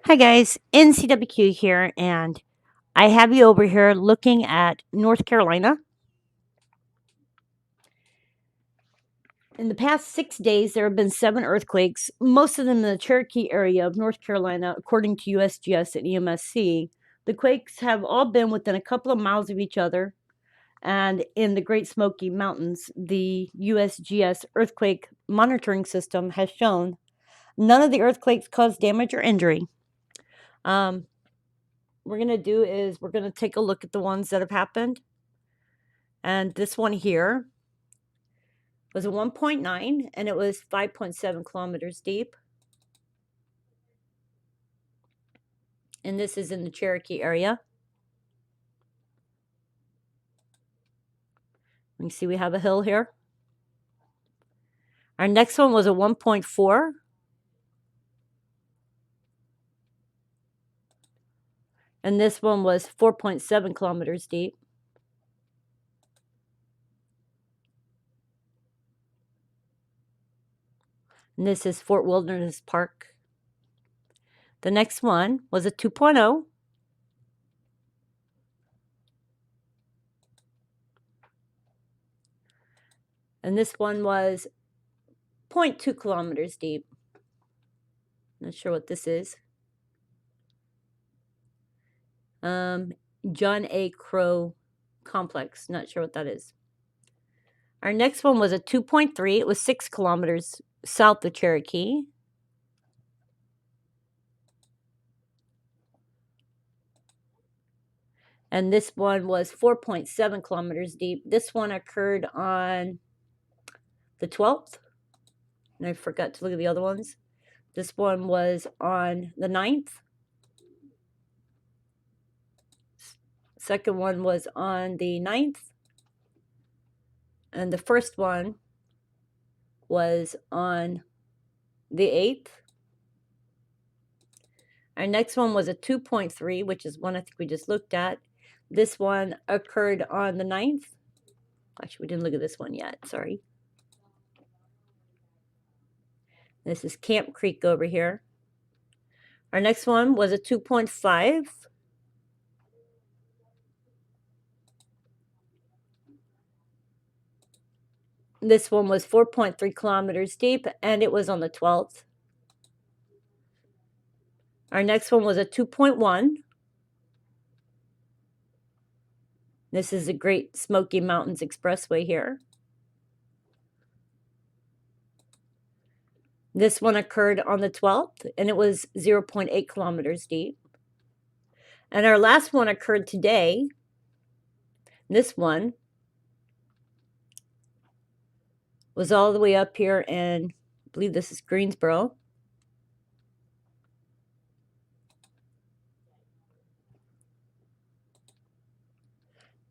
Hi guys, NCWQ here, and I have you over here looking at North Carolina. In the past 6 days, there have been 7 earthquakes, most of them in the Cherokee area of North Carolina, according to USGS and EMSC. The quakes have all been within a couple of miles of each other, and in the Great Smoky Mountains, the USGS earthquake monitoring system has shown none of the earthquakes caused damage or injury. We're going to do is we're going to take a look at the ones that have happened. And this one here was a 1.9 and it was 5.7 kilometers deep. And this is in the Cherokee area. You can see we have a hill here. Our next one was a 1.4. And this one was 4.7 kilometers deep. And this is Fort Wilderness Park. The next one was a 2.0. And this one was 0.2 kilometers deep. Not sure what this is. John A. Crow Complex. Not sure what that is. Our next one was a 2.3. It was 6 kilometers south of Cherokee. And this one was 4.7 kilometers deep. This one occurred on the 12th. And I forgot to look at the other ones. This one was on the 9th. Second one was on the 9th. And the first one was on the 8th. Our next one was a 2.3, which is one I think we just looked at. This one occurred on the 9th. Actually, we didn't look at this one yet. Sorry. This is Camp Creek over here. Our next one was a 2.5. This one was 4.3 kilometers deep, and it was on the 12th. Our next one was a 2.1. This is the Great Smoky Mountains Expressway here. This one occurred on the 12th, and it was 0.8 kilometers deep. And our last one occurred today. This one was all the way up here in, I believe this is Greensboro.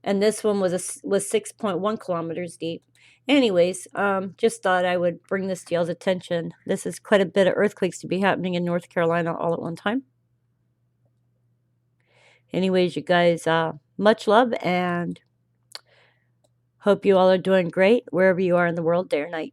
And this one was 6.1 kilometers deep. Anyways, just thought I would bring this to y'all's attention. This is quite a bit of earthquakes to be happening in North Carolina all at one time. Anyways, you guys, much love, and hope you all are doing great wherever you are in the world, day or night.